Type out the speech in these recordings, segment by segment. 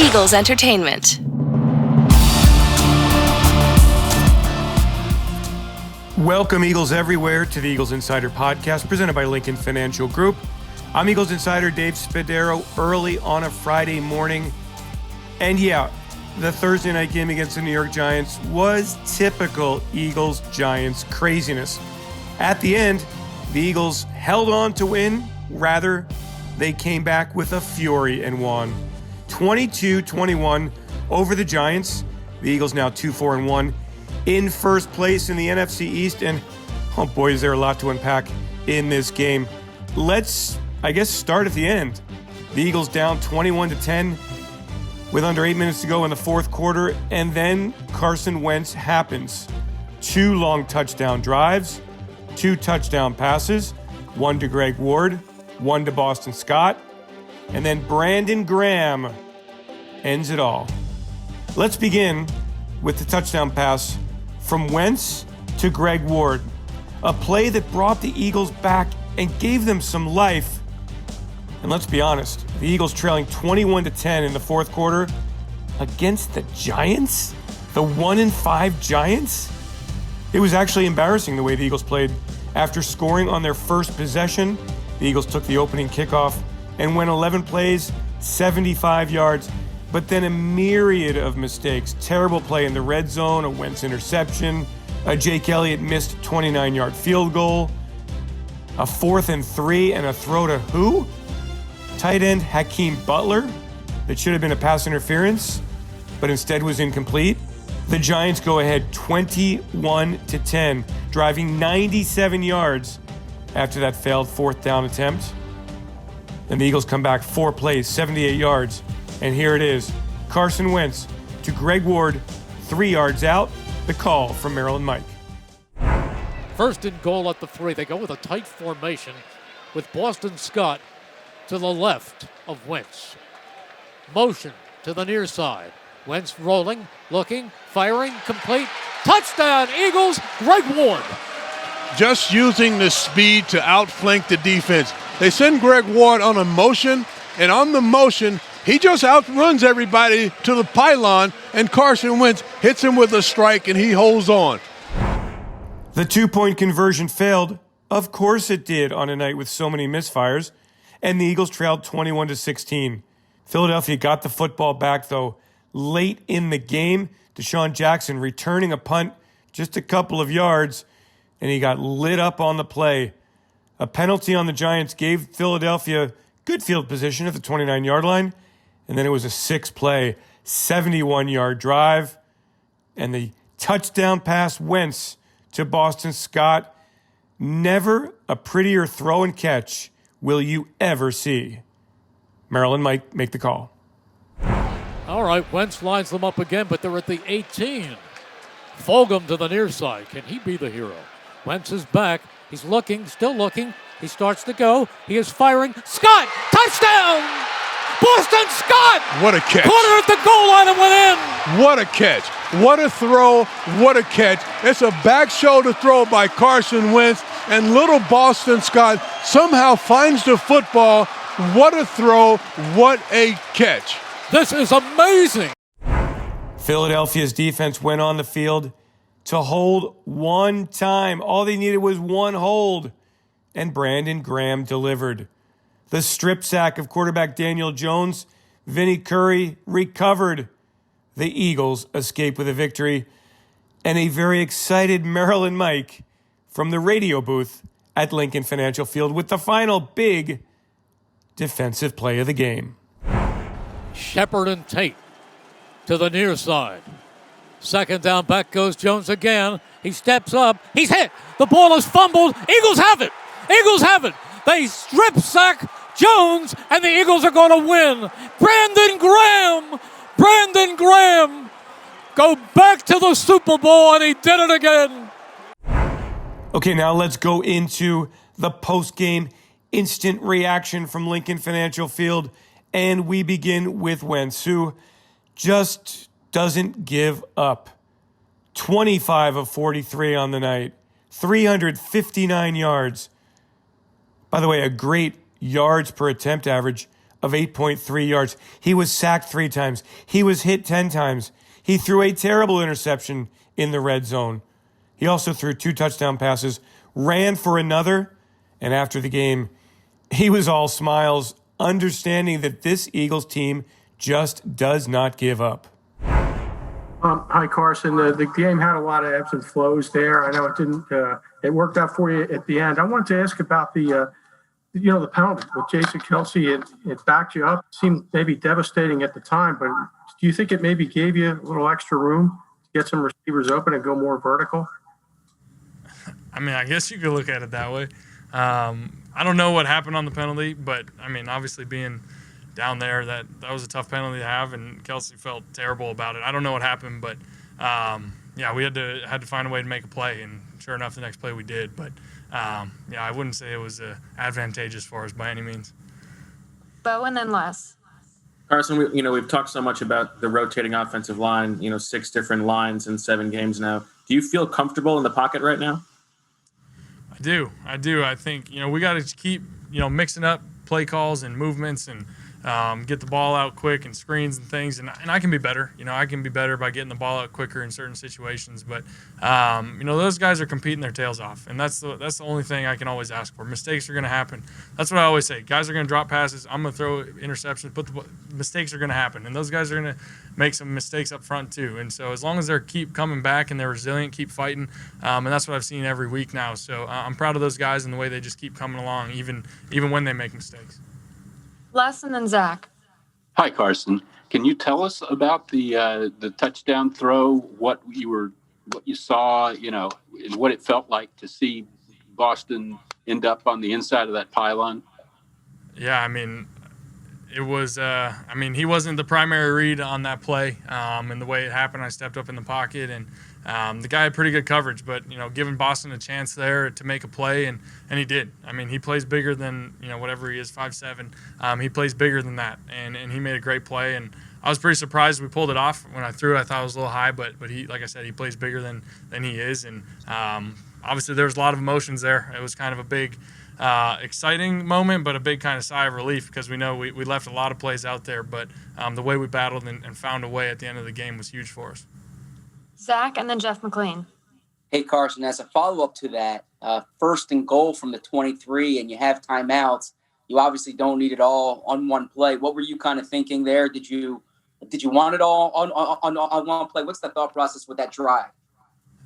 Eagles Entertainment. Welcome, Eagles everywhere, to the Eagles Insider Podcast, presented by Lincoln Financial Group. I'm Eagles Insider Dave Spadaro, early on a Friday morning. And yeah, the Thursday night game against the New York Giants was typical Eagles-Giants craziness. At the end, the Eagles held on to win. Rather, they came back with a fury and won. 22-21 over the Giants. The Eagles now 2-4-1 in first place in the NFC East. And, oh boy, is there a lot to unpack in this game. Let's, start at the end. The Eagles down 21-10 with under 8 minutes to go in the fourth quarter. And then Carson Wentz happens. 2 long touchdown drives, 2 touchdown passes, 1 to Greg Ward, 1 to Boston Scott, and then Brandon Graham ends it all. Let's begin with the touchdown pass from Wentz to Greg Ward, a play that brought the Eagles back and gave them some life. And let's be honest, the Eagles trailing 21-10 in the fourth quarter against the Giants, the 1-5 Giants. It was actually embarrassing the way the Eagles played. After scoring on their first possession, the Eagles took the opening kickoff and went 11 plays, 75 yards, but then a myriad of mistakes. Terrible play in the red zone, a Wentz interception, a Jake Elliott missed 29-yard field goal, a 4th and 3 and a throw to who? Tight end Hakeem Butler that should have been a pass interference, but instead was incomplete. The Giants go ahead 21-10, driving 97 yards after that failed 4th down attempt. And the Eagles come back 4 plays, 78 yards. And here it is. Carson Wentz to Greg Ward, 3 yards out. The call from Merrill and Mike. First and goal at the 3. They go with a tight formation with Boston Scott to the left of Wentz. Motion to the near side. Wentz rolling, looking, firing, complete. Touchdown, Eagles, Greg Ward. Just using the speed to outflank the defense. They send Greg Ward on a motion, and on the motion, he just outruns everybody to the pylon, and Carson Wentz hits him with a strike, and he holds on. The 2-point conversion failed. Of course it did on a night with so many misfires, and the Eagles trailed 21-16. Philadelphia got the football back, though, late in the game. Desean Jackson returning a punt just a couple of yards, and he got lit up on the play. A penalty on the Giants gave Philadelphia good field position at the 29-yard line, and then it was a 6-play, 71-yard drive, and the touchdown pass Wentz to Boston Scott. Never a prettier throw and catch will you ever see. Merrill and Mike make the call. All right, Wentz lines them up again, but they're at the 18. Fulgrim to the near side. Can he be the hero? Wentz is back. He's looking, still looking. He starts to go. He is firing. Scott! Touchdown! Boston Scott! What a catch. Caught it at the goal line and went in. What a catch. What a throw. What a catch. It's a back shoulder throw by Carson Wentz, and little Boston Scott somehow finds the football. What a throw. What a catch. This is amazing. Philadelphia's defense went on the field to hold one time. All they needed was one hold, and Brandon Graham delivered. The strip sack of quarterback Daniel Jones, Vinny Curry recovered. The Eagles escape with a victory, and a very excited Merrill and Mike from the radio booth at Lincoln Financial Field with the final big defensive play of the game. Shepard and Tate to the near side. Second down, back goes Jones again. He steps up. He's hit. The ball is fumbled. Eagles have it. Eagles have it. They strip sack Jones, and the Eagles are going to win. Brandon Graham, go back to the Super Bowl, and he did it again. Okay, now let's go into the post-game instant reaction from Lincoln Financial Field, and we begin with Wentz, who just doesn't give up. 25 of 43 on the night, 359 yards. By the way, a great yards per attempt average of 8.3 yards. He was sacked 3 times. He was hit 10 times. He threw a terrible interception in the red zone. He also threw 2 touchdown passes, ran for another, and after the game, he was all smiles, understanding that this Eagles team just does not give up. Hi, Carson. The game had a lot of ebbs and flows there. I know it didn't. It worked out for you at the end. I wanted to ask about the penalty with Jason Kelce. It backed you up. It seemed maybe devastating at the time, but do you think it maybe gave you a little extra room to get some receivers open and go more vertical? I mean, I guess you could look at it that way. I don't know what happened on the penalty, but I mean, obviously being down there, that was a tough penalty to have, and Kelce felt terrible about it. I don't know what happened, but we had to find a way to make a play, and sure enough, the next play we did. But I wouldn't say it was advantageous for us by any means. Bo and then Les. Carson, we've talked so much about the rotating offensive line. 6 different lines in 7 games now. Do you feel comfortable in the pocket right now? I do. I think we got to keep mixing up play calls and movements and get the ball out quick and screens and things. And I can be better. I can be better by getting the ball out quicker in certain situations. But, those guys are competing their tails off. And that's the only thing I can always ask for. Mistakes are going to happen. That's what I always say. Guys are going to drop passes. I'm going to throw interceptions. But the mistakes are going to happen. And those guys are going to make some mistakes up front too. And so as long as they keep coming back and they're resilient, keep fighting, and that's what I've seen every week now. So I'm proud of those guys and the way they just keep coming along, even when they make mistakes. Les and then Zach. Hi, Carson. Can you tell us about the touchdown throw? What you saw, and what it felt like to see Boston end up on the inside of that pylon? Yeah, I mean, it was. He wasn't the primary read on that play, and the way it happened, I stepped up in the pocket and. The guy had pretty good coverage, but, giving Boston a chance there to make a play, and he did. I mean, he plays bigger than, whatever he is, 5'7". He plays bigger than that, and he made a great play, and I was pretty surprised we pulled it off. When I threw it, I thought it was a little high, but he, like I said, he plays bigger than he is, and obviously there was a lot of emotions there. It was kind of a big, exciting moment, but a big kind of sigh of relief because we know we left a lot of plays out there, but the way we battled and found a way at the end of the game was huge for us. Zach and then Jeff McLean. Hey, Carson, as a follow-up to that, 1st and goal from the 23 and you have timeouts, you obviously don't need it all on one play. What were you kind of thinking there? Did you want it all on one play? What's the thought process with that drive?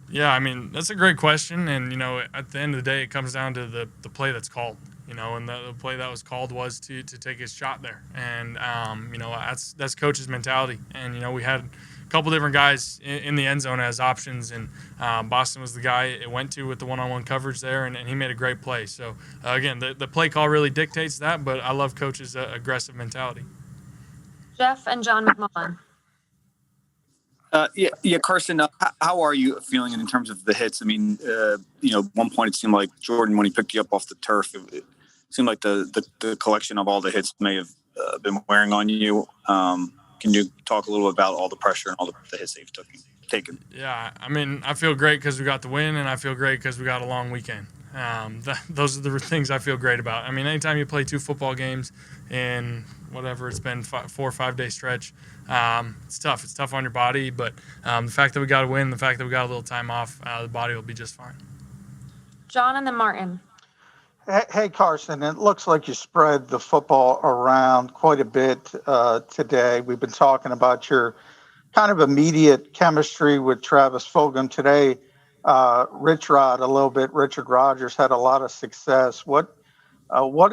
Yeah, I mean, that's a great question. And, at the end of the day, it comes down to the play that's called, and the play that was called was to take his shot there. And, that's coach's mentality. And, we had couple different guys in the end zone as options, and Boston was the guy it went to with the one-on-one coverage there, and he made a great play. So, again, the play call really dictates that, but I love coach's aggressive mentality. Jeff and John McMullen. Carson, how are you feeling in terms of the hits? I mean, at one point it seemed like Jordan, when he picked you up off the turf, it seemed like the collection of all the hits may have been wearing on you. Can you talk a little about all the pressure and all the hits they've taken? Yeah, I mean, I feel great because we got the win, and I feel great because we got a long weekend. Those are the things I feel great about. I mean, anytime you play 2 football games in whatever it's been 4 or 5 day stretch, it's tough. It's tough on your body, but the fact that we got a win, the fact that we got a little time off, the body will be just fine. John and then Martin. Hey, Carson, it looks like you spread the football around quite a bit today. We've been talking about your kind of immediate chemistry with Travis Fulgrim today. Richard Rodgers had a lot of success. What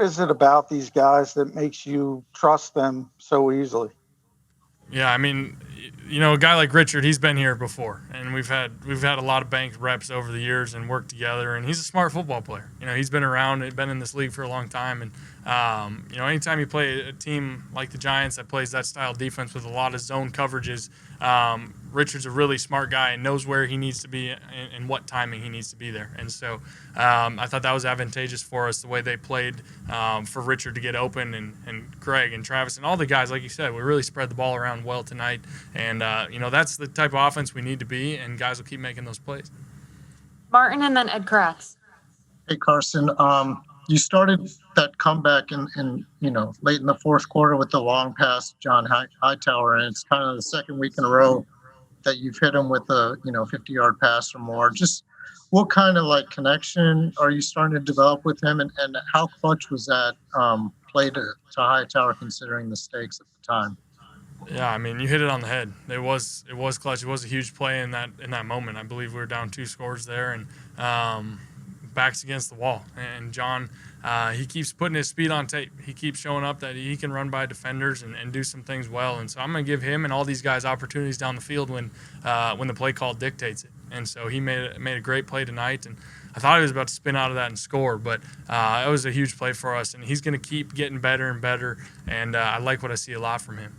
is it about these guys that makes you trust them so easily? Yeah, I mean, a guy like Richard, he's been here before, and we've had a lot of banked reps over the years and worked together. And he's a smart football player. He's been around, been in this league for a long time. And anytime you play a team like the Giants that plays that style of defense with a lot of zone coverages, Richard's a really smart guy and knows where he needs to be and what timing he needs to be there. And so I thought that was advantageous for us, the way they played for Richard to get open, and Greg and Travis and all the guys. Like you said, we really spread the ball around well tonight. And, that's the type of offense we need to be, and guys will keep making those plays. Martin and then Ed Kratz. Hey, Carson. You started that comeback in late in the fourth quarter with the long pass to John Hightower, and it's kind of the second week in a row that you've hit him with a 50-yard pass or more. Just what kind of connection are you starting to develop with him, and how clutch was that play to Hightower considering the stakes at the time? Yeah, I mean, you hit it on the head. It was clutch. It was a huge play in that moment. I believe we were down 2 scores there, and backs against the wall. And John, he keeps putting his speed on tape. He keeps showing up that he can run by defenders and do some things well. And so I'm going to give him and all these guys opportunities down the field when the play call dictates it. And so he made a great play tonight. And I thought he was about to spin out of that and score, but it was a huge play for us. And he's going to keep getting better and better. And I like what I see a lot from him.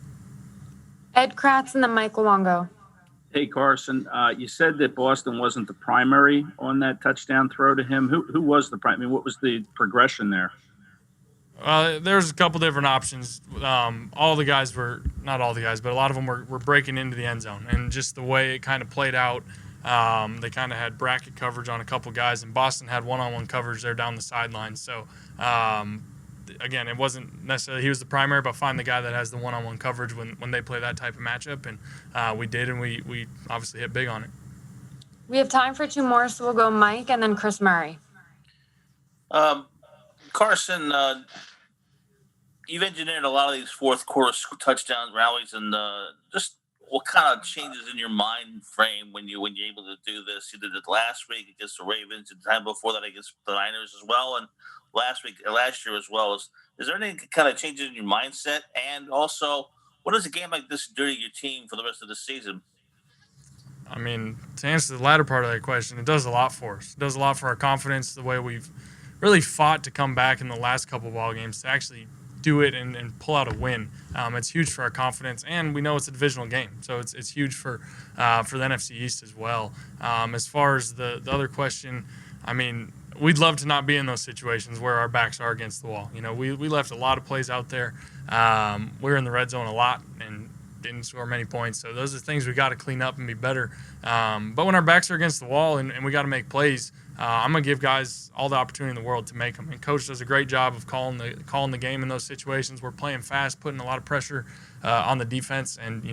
Ed Kratz and then Mike Luongo. Hey, Carson, you said that Boston wasn't the primary on that touchdown throw to him. Who was the primary? I mean, what was the progression there? There's a couple different options. All the guys were, not all the guys, but a lot of them were breaking into the end zone. And just the way it kind of played out, they kind of had bracket coverage on a couple guys, and Boston had one-on-one coverage there down the sideline. So, again, it wasn't necessarily he was the primary, but find the guy that has the one-on-one coverage when they play that type of matchup, and we did, and we obviously hit big on it. We have time for 2 more, so we'll go Mike and then Chris Murray. Carson, you've engineered a lot of these fourth quarter touchdown rallies, and just what kind of changes in your mind frame when you're able to do this? You did it last week against the Ravens, and the time before that against the Niners as well, and last year as well. Is there anything that kind of changes in your mindset? And also, what does a game like this do to your team for the rest of the season? I mean, to answer the latter part of that question, it does a lot for us. It does a lot for our confidence, the way we've really fought to come back in the last couple of ball games to actually do it and pull out a win. It's huge for our confidence, and we know it's a divisional game, so it's huge for the NFC East as well. As far as the other question, I mean, we'd love to not be in those situations where our backs are against the wall. We left a lot of plays out there. We were in the red zone a lot and didn't score many points. So those are things we got to clean up and be better. But when our backs are against the wall and we got to make plays, I'm going to give guys all the opportunity in the world to make them. And Coach does a great job of calling the game in those situations. We're playing fast, putting a lot of pressure on the defense, and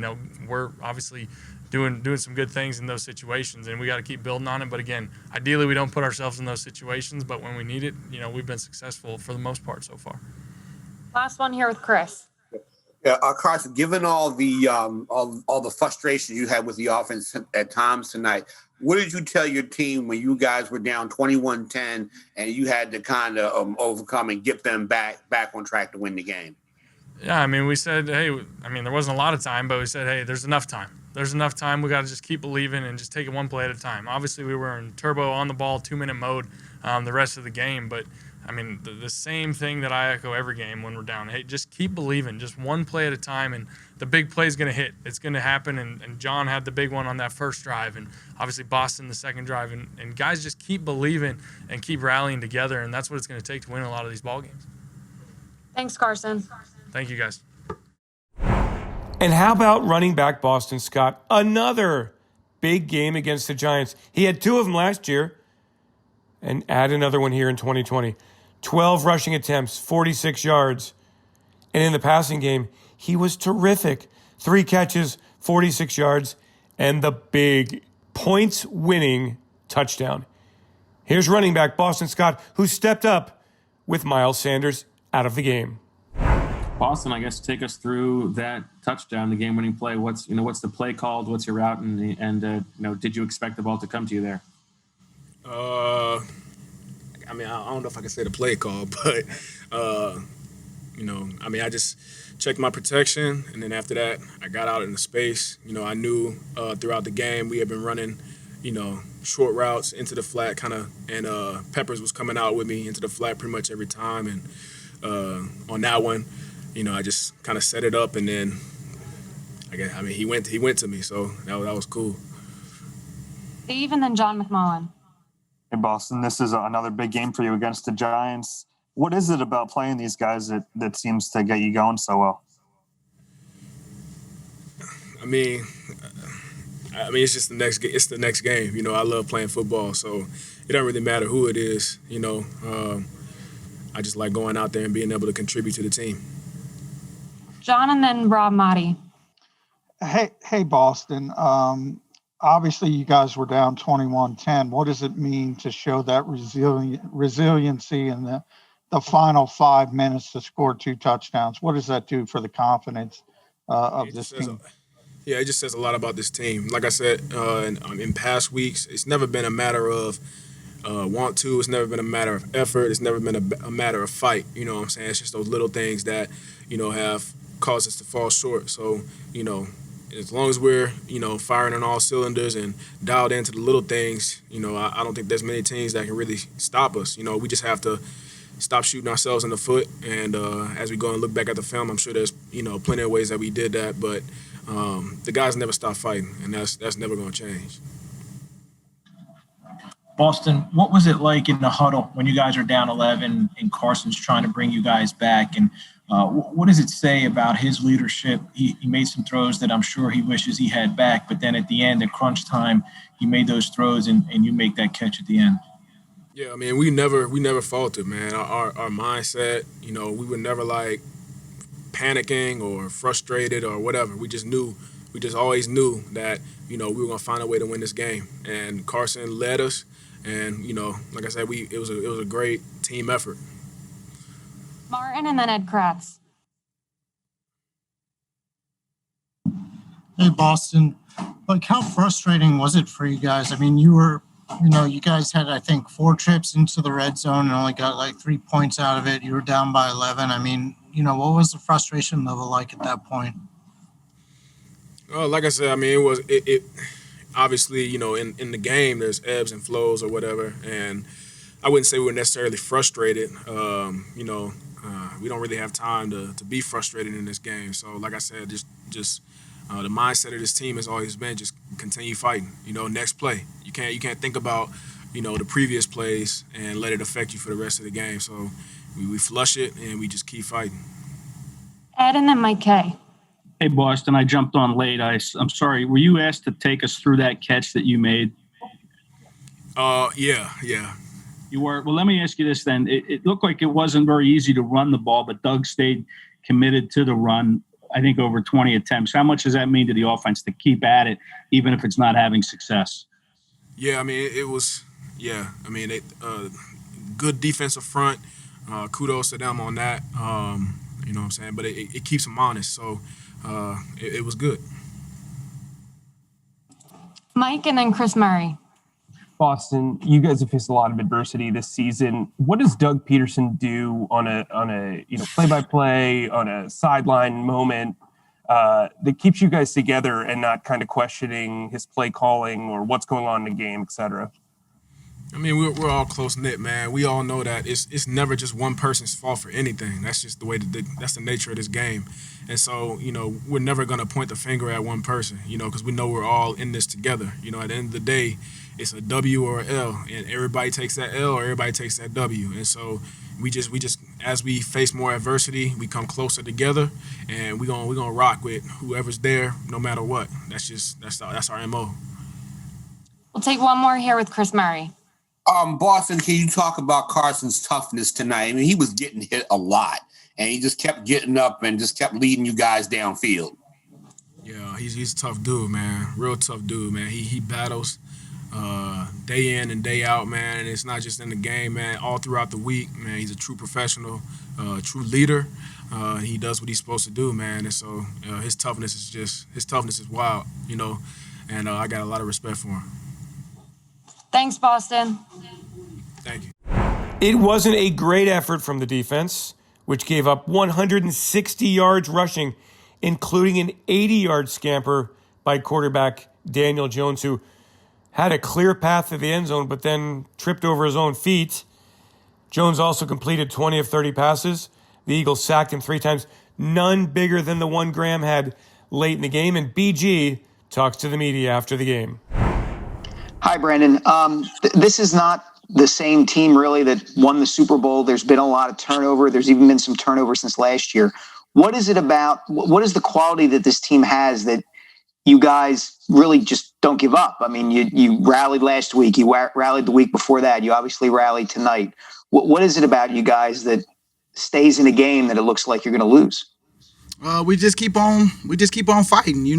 we're obviously doing some good things in those situations, and we got to keep building on it. But again, ideally we don't put ourselves in those situations, but when we need it, we've been successful for the most part so far. Last one here with Chris. Yeah, Carson, given all the frustration you had with the offense at times tonight, what did you tell your team when you guys were down 21-10 and you had to kind of overcome and get them back on track to win the game? Yeah, I mean, we said, hey, there wasn't a lot of time, but we said, hey, there's enough time. There's enough time. We got to just keep believing and just take it one play at a time. Obviously, we were in turbo on the ball, 2-minute mode the rest of the game. But, the same thing that I echo every game when we're down. Hey, just keep believing, just one play at a time, and the big play is going to hit. It's going to happen, and John had the big one on that first drive, and obviously Boston the second drive. And guys just keep believing and keep rallying together, and that's what it's going to take to win a lot of these ball games. Thanks, Carson. Thank you, guys. And how about running back Boston Scott? Another big game against the Giants. He had 2 of them last year, and add another one here in 2020. 12 rushing attempts, 46 yards. And in the passing game, he was terrific. 3 catches, 46 yards, and the big points-winning touchdown. Here's running back Boston Scott, who stepped up with Miles Sanders out of the game. Boston, I guess, take us through that touchdown, the game-winning play. What's the play called? What's your route? And did you expect the ball to come to you there? I don't know if I can say the play call, but I just checked my protection, and then after that, I got out in the space. I knew throughout the game we had been running, short routes into the flat, and Peppers was coming out with me into the flat pretty much every time, and on that one. I just kind of set it up, and then he went to me, so that was cool. Steve and then John McMullen. Hey, Boston, this is another big game for you against the Giants. What is it about playing these guys that seems to get you going so well? It's just the next game. I love playing football, so it don't really matter who it is. I just like going out there and being able to contribute to the team. John and then Rob Motti. Hey, Boston. Obviously, you guys were down 21-10. What does it mean to show that resiliency in the final 5 minutes to score 2 touchdowns? What does that do for the confidence of this team? It just says a lot about this team. Like I said, in past weeks, it's never been a matter of want to. It's never been a matter of effort. It's never been a matter of fight. You know what I'm saying? It's just those little things that, have caused us to fall short. So, as long as we're, firing on all cylinders and dialed into the little things, I don't think there's many teams that can really stop us. We just have to stop shooting ourselves in the foot. And as we go and look back at the film, I'm sure there's, plenty of ways that we did that. But the guys never stop fighting, and that's never going to change. Boston, what was it like in the huddle when you guys are down 11 and Carson's trying to bring you guys back? And what does it say about his leadership? He made some throws that I'm sure he wishes he had back, but then at the end, at crunch time, he made those throws and you make that catch at the end. Yeah, I mean, we never faltered, man. Our mindset, we were never like panicking or frustrated or whatever. We just always knew that, we were going to find a way to win this game. And Carson led us. And, like I said, it was a great team effort. Martin and then Ed Kratz. Hey, Boston. Like, how frustrating was it for you guys? I mean, you guys had, I think, 4 trips into the red zone and only got like 3 points out of it. You were down by 11. I mean, what was the frustration level like at that point? Like I said, I mean, it obviously, in the game, there's ebbs and flows or whatever. And I wouldn't say we were necessarily frustrated. We don't really have time to be frustrated in this game. So, like I said, just the mindset of this team has always been just continue fighting. Next play. You can't think about, the previous plays and let it affect you for the rest of the game. So we flush it and we just keep fighting. Ed and then Mike K. Hey, Boston, I jumped on late. I'm sorry. Were you asked to take us through that catch that you made? Yeah. You were? Well, let me ask you this then. It looked like it wasn't very easy to run the ball, but Doug stayed committed to the run, I think, over 20 attempts. How much does that mean to the offense to keep at it, even if it's not having success? Yeah, I mean, it was – yeah. I mean, good defensive front. Kudos to them on that. You know what I'm saying? But it keeps them honest. So it was good. Mike and then Chris Murray. Boston, you guys have faced a lot of adversity this season. What does Doug Pederson do on a play-by-play, on a sideline moment that keeps you guys together and not kind of questioning his play calling or what's going on in the game, et cetera? I mean, we're all close-knit, man. We all know that it's never just one person's fault for anything. That's just the way that's the nature of this game. And so, we're never going to point the finger at one person, because we know we're all in this together. At the end of the day, it's a W or an L, and everybody takes that L or everybody takes that W. And so we just as we face more adversity, we come closer together, and we're gonna rock with whoever's there, no matter what. That's our MO. We'll take one more here with Chris Murray. Boston, can you talk about Carson's toughness tonight? I mean, he was getting hit a lot, and he just kept getting up and just kept leading you guys downfield. Yeah, he's a tough dude, man. Real tough dude, man. He battles day in and day out, man. And it's not just in the game, man. All throughout the week, man. He's a true professional, true leader. He does what he's supposed to do, man. And so his toughness is wild, And I got a lot of respect for him. Thanks, Boston. Thank you. It wasn't a great effort from the defense, which gave up 160 yards rushing, including an 80-yard scamper by quarterback Daniel Jones, who had a clear path to the end zone, but then tripped over his own feet. Jones also completed 20 of 30 passes. The Eagles sacked him 3 times, none bigger than the one Graham had late in the game. And BG talks to the media after the game. Hi, Brandon. This is not the same team, really, that won the Super Bowl. There's been a lot of turnover. There's even been some turnover since last year. What is it about? What is the quality that this team has that you guys really just don't give up. I mean, you rallied last week. You rallied the week before that. You obviously rallied tonight. What is it about you guys that stays in a game that it looks like you're going to lose? We just keep on fighting. We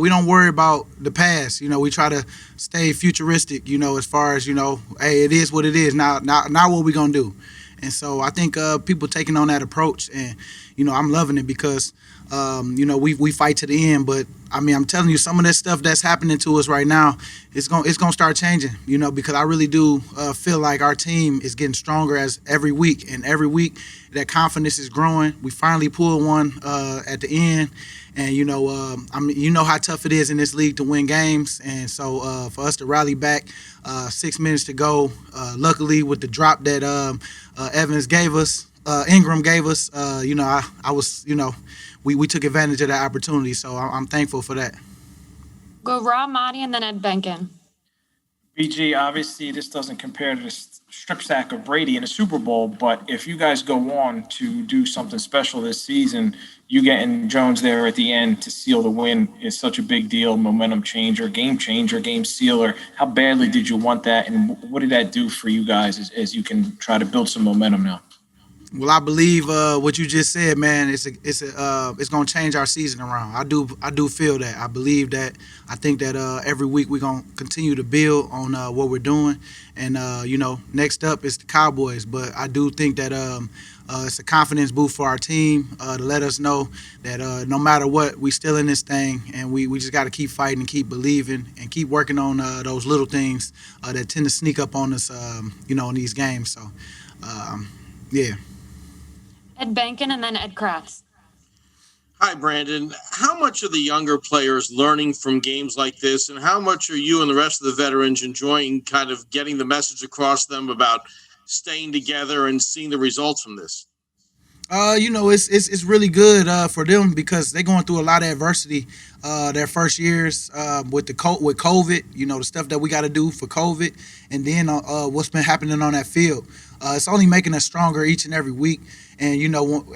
don't worry about the past. We try to stay futuristic. As far as hey, it is what it is. Now what we gonna do? And so I think people taking on that approach, and I'm loving it because we fight to the end. But I mean, I'm telling you, some of that stuff that's happening to us right now, it's gonna start changing. Because I really do feel like our team is getting stronger as every week, and every week that confidence is growing. We finally pulled one at the end, and how tough it is in this league to win games. And so for us to rally back, 6 minutes to go, luckily with the drop that Evans gave us, Ingram gave us, we took advantage of that opportunity. So I'm thankful for that. Go Rob Maaddi and then Ed Benkin. BG, obviously this doesn't compare to the strip sack of Brady in the Super Bowl, but if you guys go on to do something special this season, you getting Jones there at the end to seal the win is such a big deal, momentum changer, game sealer. How badly did you want that, and what did that do for you guys as you can try to build some momentum now? Well, I believe what you just said, man. It's gonna change our season around. I do feel that. I believe that. I think that every week we're gonna continue to build on what we're doing, and next up is the Cowboys. But I do think that it's a confidence boost for our team to let us know that no matter what, we still in this thing, and we just got to keep fighting and keep believing and keep working on those little things that tend to sneak up on us, in these games. So, yeah. Ed Benkin and then Ed Kratz. Hi, Brandon. How much are the younger players learning from games like this, and how much are you and the rest of the veterans enjoying kind of getting the message across them about staying together and seeing the results from this? It's really good for them because they're going through a lot of adversity their first years with COVID, the stuff that we got to do for COVID, and then what's been happening on that field. It's only making us stronger each and every week. And,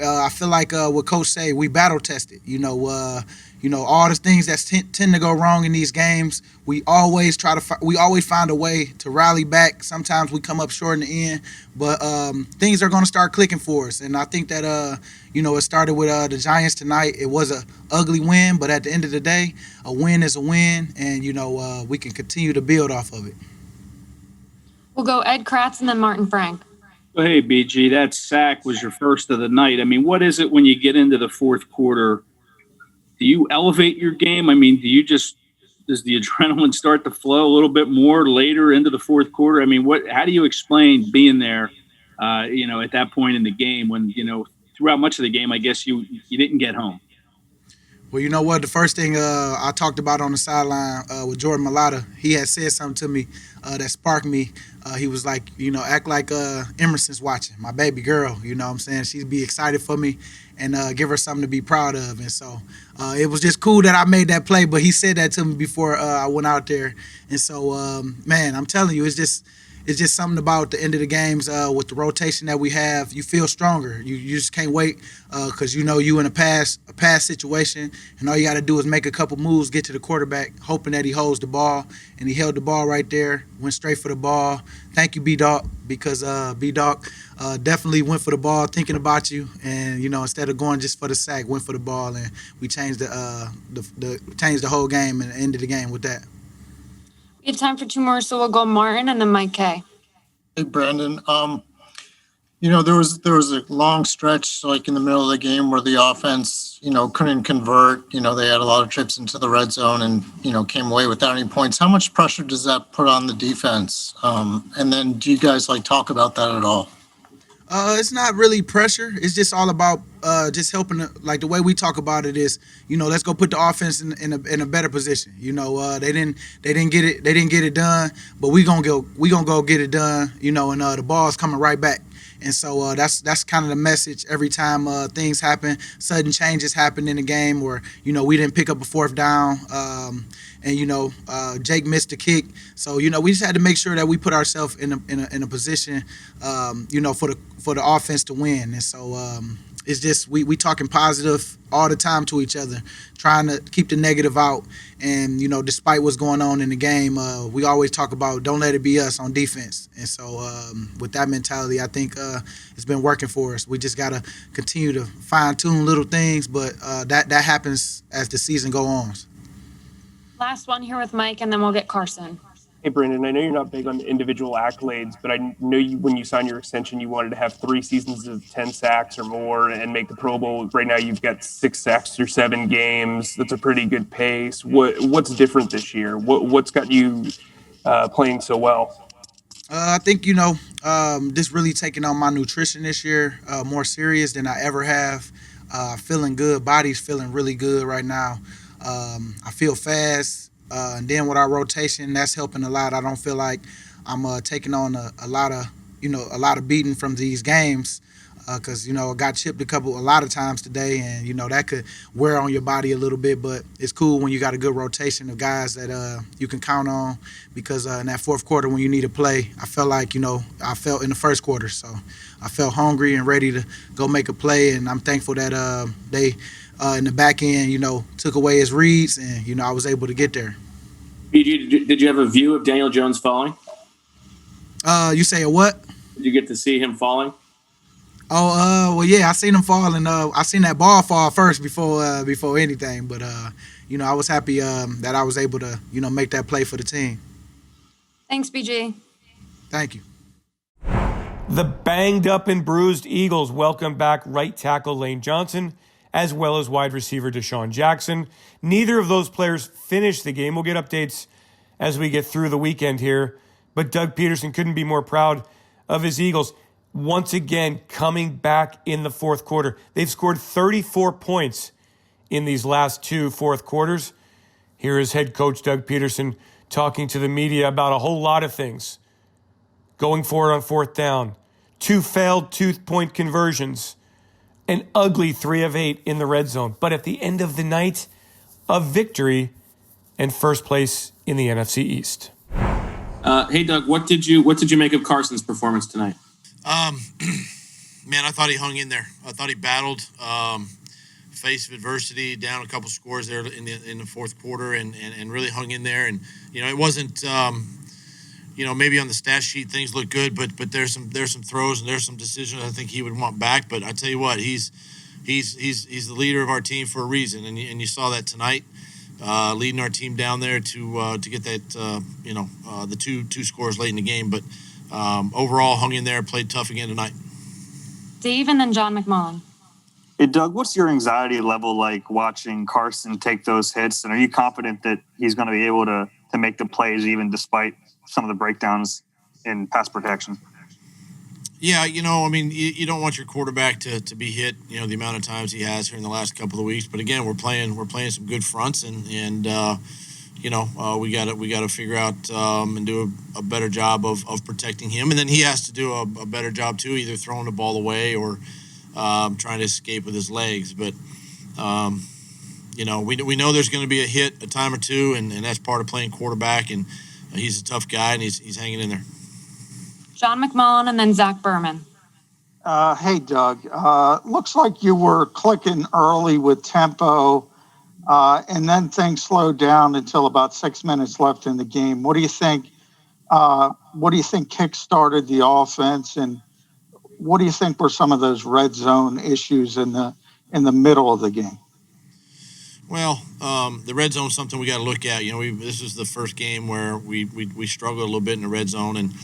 I feel like what Coach say, we battle tested. All the things that tend to go wrong in these games, we always find a way to rally back. Sometimes we come up short in the end, but things are going to start clicking for us. And I think that, it started with the Giants tonight. It was an ugly win, but at the end of the day, a win is a win, and, we can continue to build off of it. We'll go Ed Kratz and then Martin Frank. Well, hey, BG, that sack was your first of the night. I mean, what is it when you get into the fourth quarter? Do you elevate your game? I mean, does the adrenaline start to flow a little bit more later into the fourth quarter? I mean, how do you explain being there, at that point in the game when, throughout much of the game, I guess you didn't get home? Well, you know what? The first thing I talked about on the sideline with Jordan Mailata, he had said something to me that sparked me. He was like, act like Emerson's watching, my baby girl. You know what I'm saying? She'd be excited for me and give her something to be proud of. And so it was just cool that I made that play. But he said that to me before I went out there. And so, man, I'm telling you, it's just something about the end of the games with the rotation that we have. You feel stronger. You just can't wait because you in a pass situation, and all you got to do is make a couple moves, get to the quarterback, hoping that he holds the ball, and he held the ball right there, went straight for the ball. Thank you, B-Dog, because B-Dog definitely went for the ball, thinking about you, and instead of going just for the sack, went for the ball, and we changed the whole game and ended the game with that. We have time for two more, so we'll go Martin and then Mike K. Hey, Brandon. There was a long stretch like in the middle of the game where the offense, couldn't convert. They had a lot of trips into the red zone and, came away without any points. How much pressure does that put on the defense? And then do you guys talk about that at all? It's not really pressure. It's just all about just helping. The way we talk about it is, let's go put the offense in a better position. They didn't get it done, but we gonna go get it done. And the ball's coming right back. And so that's kind of the message every time things happen, sudden changes happen in the game, or we didn't pick up a fourth down, and Jake missed a kick. So we just had to make sure that we put ourselves in a position, for the offense to win. And so it's just we talking positive all the time to each other, trying to keep the negative out. And, despite what's going on in the game, we always talk about don't let it be us on defense. And so with that mentality, I think it's been working for us. We just got to continue to fine-tune little things, but that happens as the season goes on. Last one here with Mike, and then we'll get Carson. Hey, Brandon, I know you're not big on individual accolades, but I know when you signed your extension, you wanted to have 3 seasons of 10 sacks or more and make the Pro Bowl. Right now, you've got 6 sacks through 7 games. That's a pretty good pace. What's different this year? What's got you playing so well? I think, just really taking on my nutrition this year more serious than I ever have. Feeling good. Body's feeling really good right now. I feel fast. And then with our rotation, that's helping a lot. I don't feel like I'm taking on a lot of beating from these games because, I got chipped a lot of times today, and, that could wear on your body a little bit. But it's cool when you got a good rotation of guys that you can count on because in that fourth quarter when you need to play, I felt like, I felt in the first quarter. So I felt hungry and ready to go make a play, and I'm thankful that they – in the back end, took away his reads, and, I was able to get there. Did you have a view of Daniel Jones falling? You say a what? Did you get to see him falling? Oh, well, yeah, I seen him fall, and I seen that ball fall first before anything. But, I was happy that I was able to, make that play for the team. Thanks, BG. Thank you. The banged up and bruised Eagles welcome back right tackle Lane Johnson, as well as wide receiver Desean Jackson. Neither of those players finished the game. We'll get updates as we get through the weekend here. But Doug Pederson couldn't be more proud of his Eagles. Once again, coming back in the fourth quarter. They've scored 34 points in these last 2 fourth quarters. Here is head coach Doug Pederson talking to the media about a whole lot of things. Going for it on fourth down. 2 failed 2-point conversions. An ugly 3 of 8 in the red zone. But at the end of the night, a victory and first place in the NFC East. Hey, Doug, what did you make of Carson's performance tonight? Man, I thought he hung in there. I thought he battled, face of adversity, down a couple scores there in the fourth quarter, and really hung in there. And it wasn't. Maybe on the stat sheet things look good, but there's some throws and there's some decisions I think he would want back. But I tell you what, he's the leader of our team for a reason, and you saw that tonight, leading our team down there to get that the two scores late in the game. But overall, hung in there, played tough again tonight. Dave and then John McMullen. Hey, Doug, what's your anxiety level like watching Carson take those hits, and are you confident that he's going to be able to make the plays even despite some of the breakdowns in pass protection? Yeah, you don't want your quarterback to be hit, the amount of times he has here in the last couple of weeks. But again, we're playing some good fronts, and we got to figure out and do a better job of protecting him. And then he has to do a better job too, either throwing the ball away or trying to escape with his legs. But we know there's going to be a hit a time or two, and that's part of playing quarterback. And he's a tough guy, and he's hanging in there. John McMullen and then Zach Berman. Hey, Doug. Looks like you were clicking early with tempo, and then things slowed down until about 6 minutes left in the game. What do you think? What do you think kick-started the offense, and what do you think were some of those red zone issues in the middle of the game? Well, the red zone is something we got to look at. This is the first game where we struggled a little bit in the red zone, and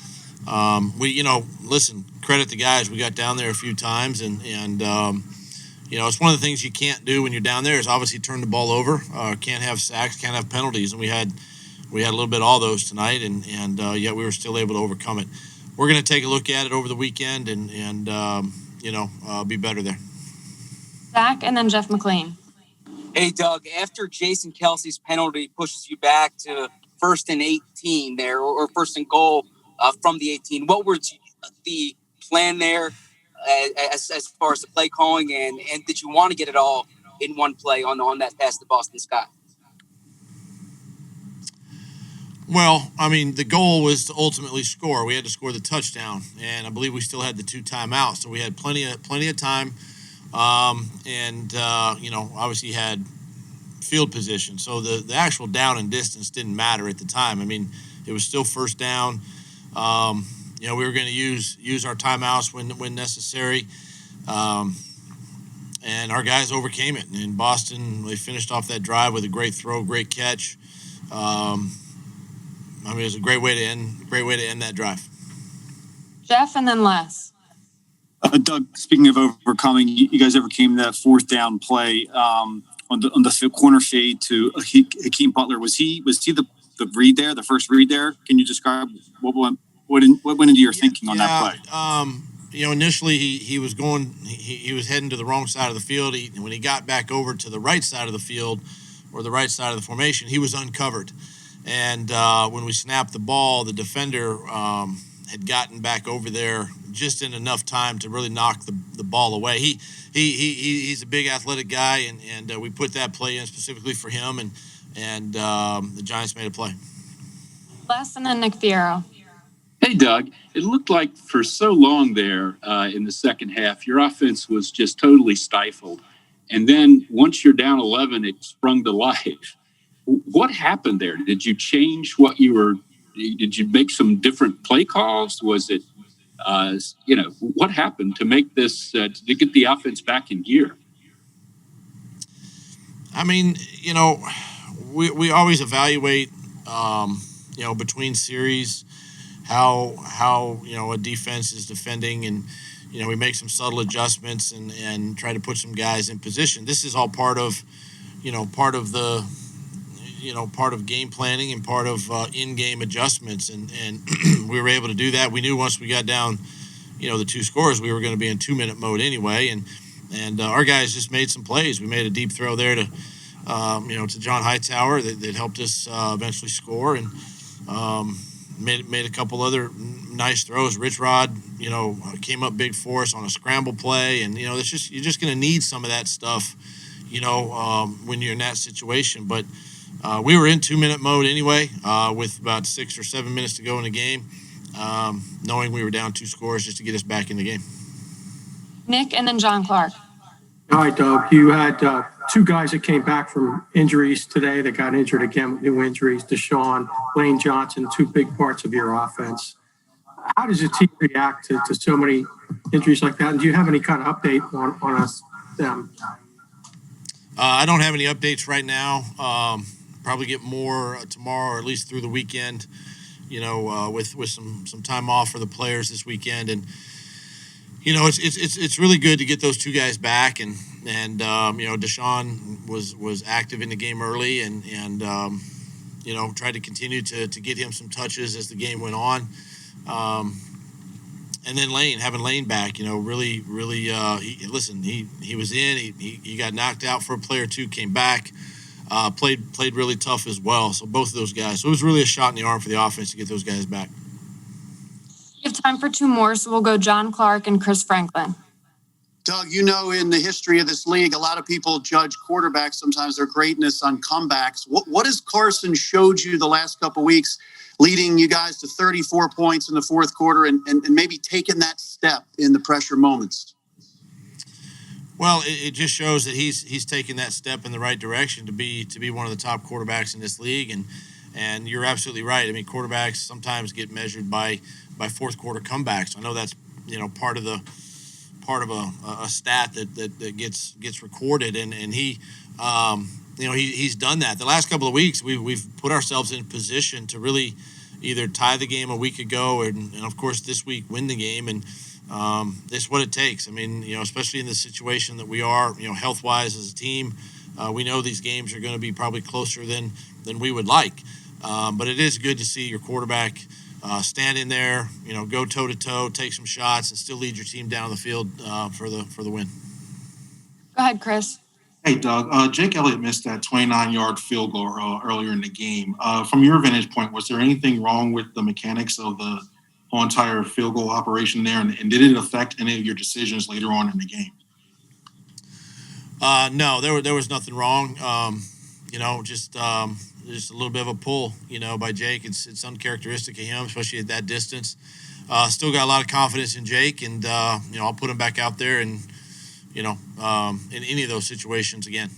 listen, credit the guys. We got down there a few times, and it's one of the things you can't do when you're down there is obviously turn the ball over. Can't have sacks, can't have penalties, and we had a little bit of all those tonight, and yet we were still able to overcome it. We're going to take a look at it over the weekend and be better there. Zach and then Jeff McLean. Hey, Doug, after Jason Kelsey's penalty pushes you back to 1st and 18 there, or 1st and goal from the 18, what were the plan there as far as the play calling, and did you want to get it all in one play on that pass to Boston Scott? Well, the goal was to ultimately score. We had to score the touchdown, and I believe we still had the 2 timeouts, so we had plenty of time and obviously had field position. So the actual down and distance didn't matter at the time. I mean, it was still first down. We were going to use our timeouts when necessary. And our guys overcame it. And in Boston, they finished off that drive with a great throw, great catch. It was a great way to end that drive. Jeff and then Les. Doug, speaking of overcoming, you guys overcame that fourth down play on the corner fade to Hakeem Butler. Was he the read there, the first read there? Can you describe what went into your thinking on that play? Initially he was going, he was heading to the wrong side of the field. When he got back over to the right side of the field or the right side of the formation, he was uncovered. And when we snapped the ball, the defender had gotten back over there just in enough time to really knock the ball away. He's a big athletic guy, and we put that play in specifically for him, and the Giants made a play. Les and then Nick Fierro. Hey, Doug, it looked like for so long there in the second half, your offense was just totally stifled. And then once you're down 11, it sprung to life. What happened there? Did you change did you make some different play calls? Was it, what happened to make this, to get the offense back in gear? I mean, we always evaluate, between series, how a defense is defending, and we make some subtle adjustments and try to put some guys in position. This is all part of game planning and part of in-game adjustments, and we were able to do that. We knew once we got down the two scores, we were going to be in 2-minute mode anyway, and our guys just made some plays. We made a deep throw there to John Hightower that helped us eventually score, and made a couple other nice throws. Rich Rod, came up big for us on a scramble play, and you're just going to need some of that stuff, when you're in that situation. But we were in 2-minute mode anyway, with about 6 or 7 minutes to go in the game, knowing we were down 2 scores just to get us back in the game. Nick and then John Clark. Hi, Doug. You had 2 guys that came back from injuries today that got injured again with new injuries. Desean, Lane Johnson, 2 big parts of your offense. How does your team react to so many injuries like that? And do you have any kind of update on them? I don't have any updates right now. Probably get more tomorrow, or at least through the weekend, with some time off for the players this weekend. And it's really good to get those 2 guys back, and Desean was active in the game early, and tried to continue to get him some touches as the game went on. And then having Lane back, really, he was in, he got knocked out for a play or 2, came back, played really tough as well. So both of those guys. So it was really a shot in the arm for the offense to get those guys back. We have time for 2 more, so we'll go John Clark and Chris Franklin. Doug, in the history of this league, a lot of people judge quarterbacks, sometimes their greatness on comebacks. What has Carson showed you the last couple of weeks, leading you guys to 34 points in the fourth quarter and maybe taking that step in the pressure moments? Well, it just shows that he's taken that step in the right direction to be one of the top quarterbacks in this league, and you're absolutely right. I mean, quarterbacks sometimes get measured by fourth quarter comebacks. I know that's part of a stat that gets recorded, and he he's done that. The last couple of weeks we've put ourselves in position to really either tie the game a week ago, and of course this week win the game, and it's what it takes. I mean, especially in the situation that we are, health-wise as a team, we know these games are going to be probably closer than we would like. But it is good to see your quarterback stand in there, go toe-to-toe, take some shots, and still lead your team down the field for the win. Go ahead, Chris. Hey, Doug. Jake Elliott missed that 29-yard field goal earlier in the game. From your vantage point, was there anything wrong with the mechanics of the whole entire field goal operation there, and did it affect any of your decisions later on in the game? No, there was nothing wrong. Just a little bit of a pull, by Jake. It's uncharacteristic of him, especially at that distance. Still got a lot of confidence in Jake, and I'll put him back out there and in any of those situations again.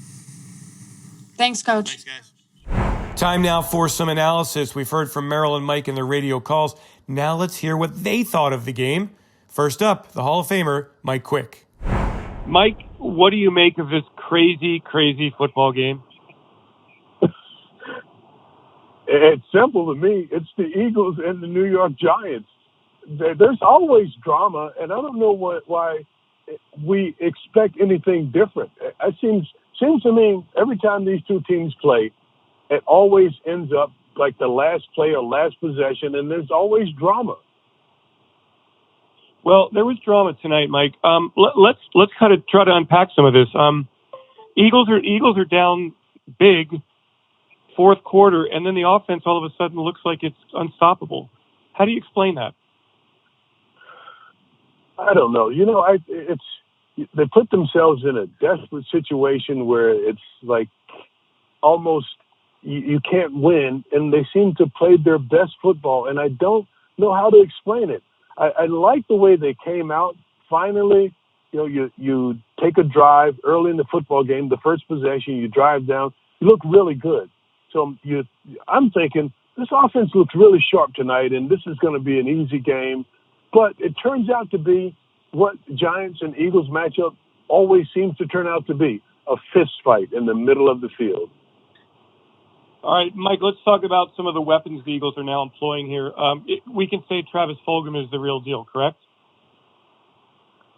Thanks, Coach. Thanks, guys. Time now for some analysis. We've heard from Merrill and Mike in the radio calls. Now let's hear what they thought of the game. First up, the Hall of Famer, Mike Quick. Mike, what do you make of this crazy, crazy football game? It's simple to me. It's the Eagles and the New York Giants. There's always drama, and I don't know why we expect anything different. It seems to me every time these two teams play, it always ends up like the last play or last possession, and there's always drama. Well, there was drama tonight, Mike. Let's kind of try to unpack some of this. Eagles are down big fourth quarter, and then the offense all of a sudden looks like it's unstoppable. How do you explain that? I don't know. They put themselves in a desperate situation where it's like almost you can't win, and they seem to play their best football, and I don't know how to explain it. I like the way they came out. Finally, you take a drive early in the football game, the first possession, you drive down, you look really good. So I'm thinking this offense looks really sharp tonight, and this is going to be an easy game. But it turns out to be what Giants and Eagles matchup always seems to turn out to be, a fist fight in the middle of the field. All right, Mike, let's talk about some of the weapons the Eagles are now employing here. We can say Travis Fulgrim is the real deal, correct?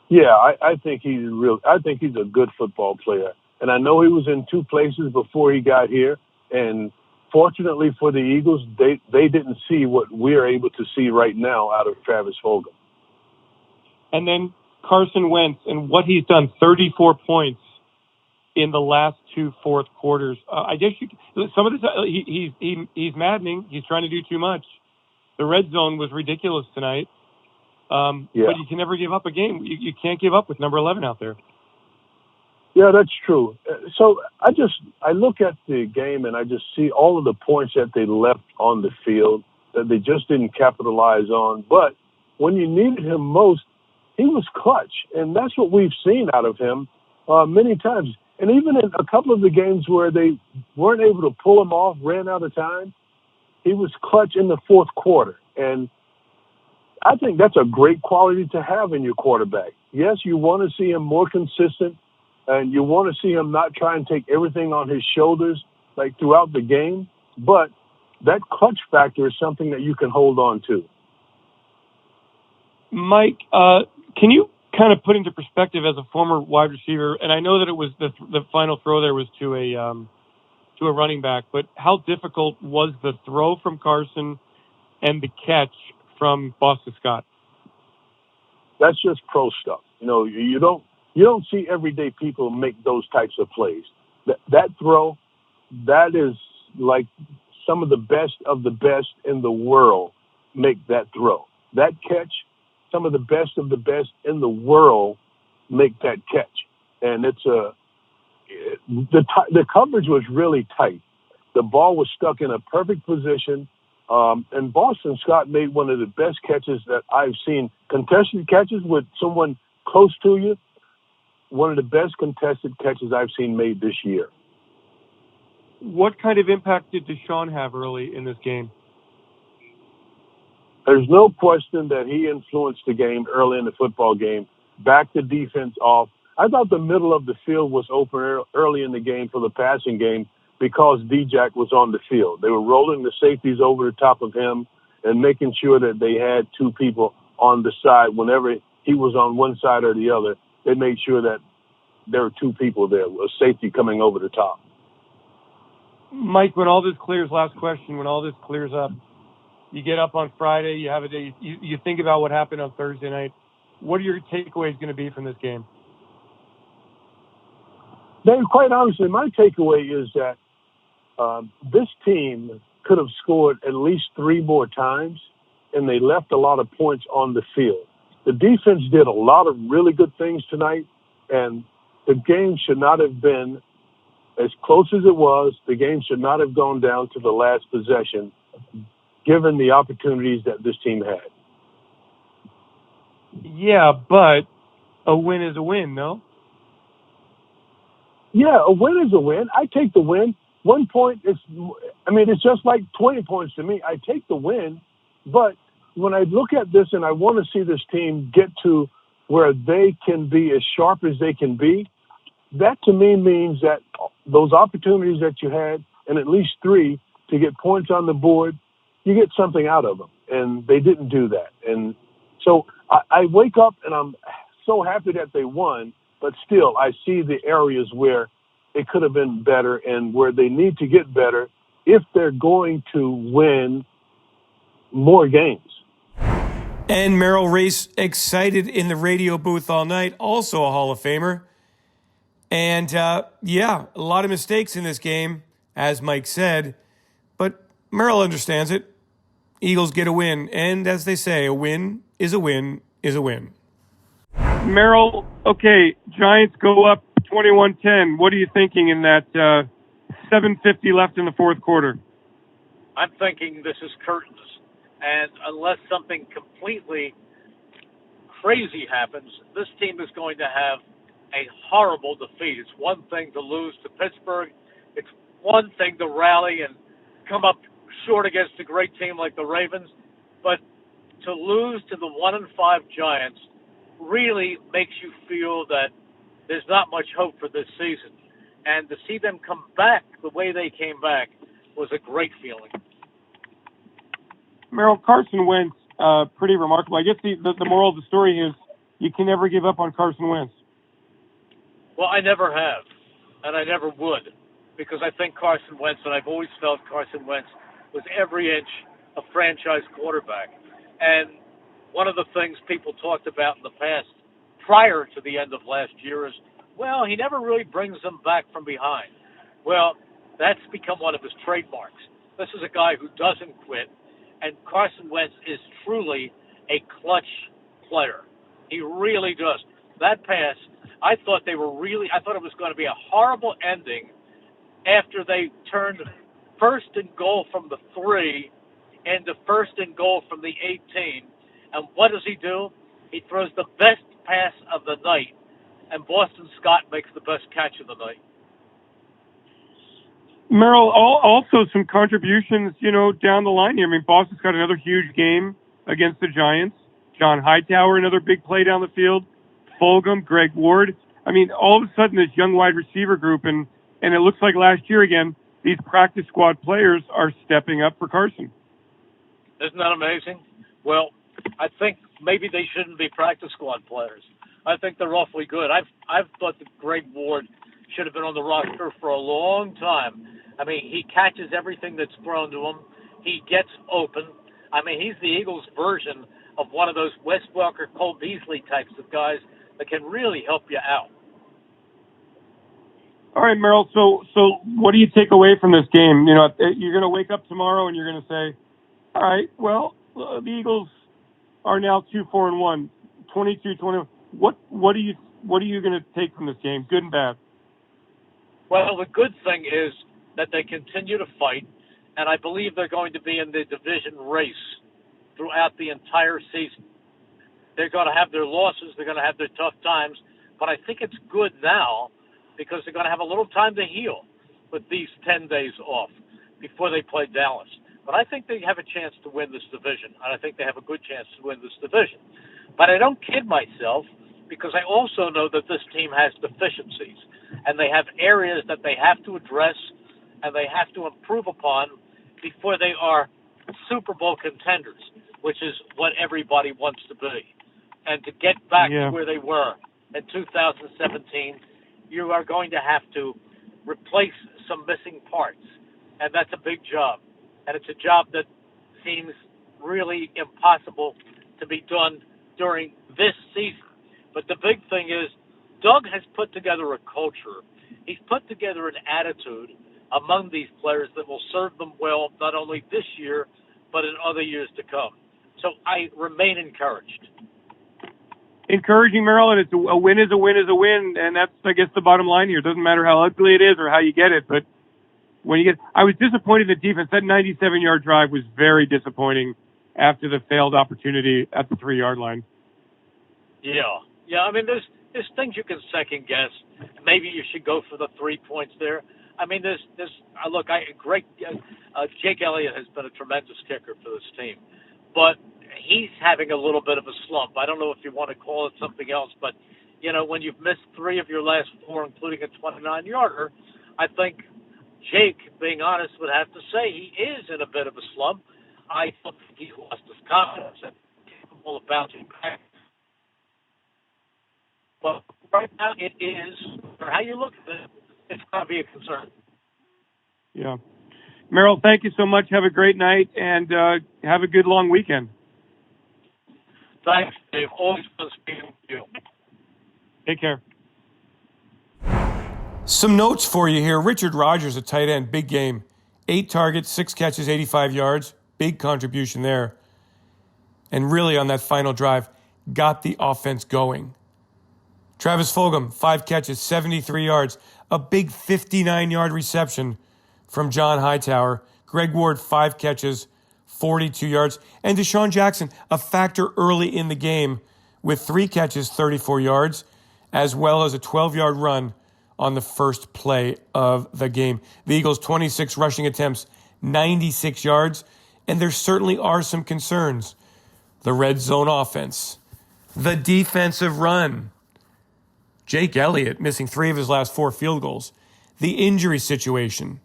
Yeah, I think he's a good football player. And I know he was in two places before he got here. And fortunately for the Eagles, they didn't see what we're able to see right now out of Travis Fulgham. And then Carson Wentz and what he's done, 34 points in the last two fourth quarters. I guess some of this, he's maddening. He's trying to do too much. The red zone was ridiculous tonight. But you can never give up a game. You can't give up with number 11 out there. Yeah, that's true. So I look at the game and I just see all of the points that they left on the field that they just didn't capitalize on. But when you needed him most, he was clutch. And that's what we've seen out of him many times. And even in a couple of the games where they weren't able to pull him off, ran out of time, he was clutch in the fourth quarter. And I think that's a great quality to have in your quarterback. Yes, you want to see him more consistent, and you want to see him not try and take everything on his shoulders like throughout the game. But that clutch factor is something that you can hold on to. Mike, can you kind of put into perspective as a former wide receiver, and I know that it was the final throw there was to a running back, but how difficult was the throw from Carson and the catch from Boston Scott? That's just pro stuff. You don't see everyday people make those types of plays. That throw, that is like some of the best in the world make that throw. That catch, some of the best in the world make that catch. And the coverage was really tight. The ball was stuck in a perfect position. And Boston Scott made one of the best catches that I've seen. Contested catches with someone close to you, one of the best contested catches I've seen made this year. What kind of impact did Desean have early in this game? There's no question that he influenced the game early in the football game. Backed the defense off. I thought the middle of the field was open early in the game for the passing game because D-Jack was on the field. They were rolling the safeties over the top of him and making sure that they had two people on the side. Whenever he was on one side or the other, they made sure that there were two people there, a safety coming over the top. Mike, when all this clears, last question, when all this clears up, you get up on Friday, you have a day, you think about what happened on Thursday night. What are your takeaways going to be from this game? Dave, quite honestly, my takeaway is that this team could have scored at least 3 more times, and they left a lot of points on the field. The defense did a lot of really good things tonight, and the game should not have been as close as it was. The game should not have gone down to the last possession, given the opportunities that this team had. Yeah, but a win is a win, no? Yeah, a win is a win. I take the win. 1 point is, it's just like 20 points to me. I take the win, but when I look at this and I want to see this team get to where they can be as sharp as they can be, that to me means that those opportunities that you had, and at least 3 to get points on the board, you get something out of them. And they didn't do that. And so I wake up and I'm so happy that they won, but still I see the areas where it could have been better and where they need to get better if they're going to win more games. And Merrill Reese, excited in the radio booth all night, also a Hall of Famer. And a lot of mistakes in this game, as Mike said, but Merrill understands it. Eagles get a win, and as they say, a win is a win is a win. Merrill, okay, Giants go up 21-10. What are you thinking in that 7:50 left in the fourth quarter? I'm thinking this is curtains. And unless something completely crazy happens, this team is going to have a horrible defeat. It's one thing to lose to Pittsburgh. It's one thing to rally and come up short against a great team like the Ravens. But to lose to the 1-5 Giants really makes you feel that there's not much hope for this season. And to see them come back the way they came back was a great feeling. Merrill, Carson Wentz, pretty remarkable. I guess the moral of the story is you can never give up on Carson Wentz. Well, I never have, and I never would, because I think Carson Wentz, and I've always felt Carson Wentz was every inch a franchise quarterback. And one of the things people talked about in the past prior to the end of last year is, well, he never really brings them back from behind. Well, that's become one of his trademarks. This is a guy who doesn't quit. And Carson Wentz is truly a clutch player. He really does. That pass, I thought it was going to be a horrible ending after they turned first and goal from the 3 into first and goal from the 18. And what does he do? He throws the best pass of the night, and Boston Scott makes the best catch of the night. Merrill, also some contributions, down the line here. I mean, Boston's got another huge game against the Giants. John Hightower, another big play down the field. Fulgrim, Greg Ward. I mean, all of a sudden, this young wide receiver group, and it looks like last year again, these practice squad players are stepping up for Carson. Isn't that amazing? Well, I think maybe they shouldn't be practice squad players. I think they're awfully good. I've thought that Greg Ward should have been on the roster for a long time. I mean, he catches everything that's thrown to him. He gets open. I mean, he's the Eagles' version of one of those Wes Welker, Cole Beasley types of guys that can really help you out. All right, Merrill, so what do you take away from this game? You're going to wake up tomorrow and you're going to say, all right, well, the Eagles are now 2-4-1, 22-21. What are you going to take from this game, good and bad? Well, the good thing is that they continue to fight, and I believe they're going to be in the division race throughout the entire season. They're going to have their losses, they're going to have their tough times, but I think it's good now because they're going to have a little time to heal with these 10 days off before they play Dallas. But I think they have a chance to win this division, and I think they have a good chance to win this division. But I don't kid myself because I also know that this team has deficiencies, and they have areas that they have to address and they have to improve upon before they are Super Bowl contenders, which is what everybody wants to be. And to get back to where they were in 2017, you are going to have to replace some missing parts, and that's a big job. And it's a job that seems really impossible to be done during this season. But the big thing is Doug has put together a culture. He's put together an attitude among these players that will serve them well, not only this year, but in other years to come. So I remain encouraged. Encouraging, Merrill, and it's a win is a win is a win, and that's, I guess, the bottom line here. It doesn't matter how ugly it is or how you get it, but I was disappointed in the defense. That 97-yard drive was very disappointing after the failed opportunity at the 3-yard line. Yeah, Yeah, I mean, there's things you can second guess. Maybe you should go for the 3 points there. I mean, Jake Elliott has been a tremendous kicker for this team, but he's having a little bit of a slump. I don't know if you want to call it something else, but when you've missed 3 of your last 4, including a 29-yarder, I think Jake, being honest, would have to say he is in a bit of a slump. I don't think he's lost his confidence and capable of bouncing back. But right now, it is, or how you look at it, it's got to be a concern. Yeah. Merrill, thank you so much. Have a great night, and have a good long weekend. Thanks, Dave. Always fun speaking with you. Take care. Some notes for you here. Richard Rodgers, a tight end, big game. 8 targets, 6 catches, 85 yards. Big contribution there. And really on that final drive, got the offense going. Travis Fulgrim, 5 catches, 73 yards. A big 59-yard reception from John Hightower. Greg Ward, 5 catches, 42 yards. And Desean Jackson, a factor early in the game with 3 catches, 34 yards, as well as a 12-yard run on the first play of the game. The Eagles, 26 rushing attempts, 96 yards. And there certainly are some concerns. The red zone offense, the defensive run, Jake Elliott missing 3 of his last 4 field goals, the injury situation,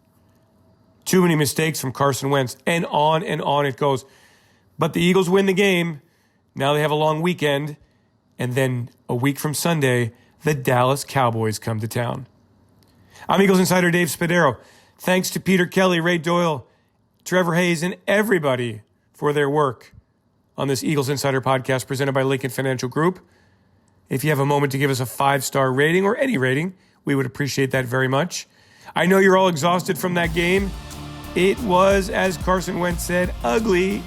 too many mistakes from Carson Wentz, and on it goes. But the Eagles win the game. Now they have a long weekend. And then a week from Sunday, the Dallas Cowboys come to town. I'm Eagles Insider Dave Spadaro. Thanks to Peter Kelly, Ray Doyle, Trevor Hayes, and everybody for their work on this Eagles Insider podcast presented by Lincoln Financial Group. If you have a moment to give us a 5-star rating or any rating, we would appreciate that very much. I know you're all exhausted from that game. It was, as Carson Wentz said, ugly,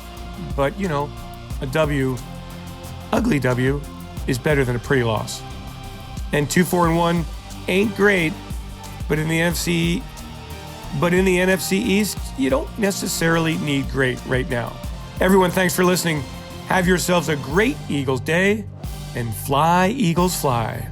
but a W, ugly W, is better than a pretty loss. And 2-4-1 ain't great, but in the NFC East, you don't necessarily need great right now. Everyone, thanks for listening. Have yourselves a great Eagles day, and fly, Eagles, fly.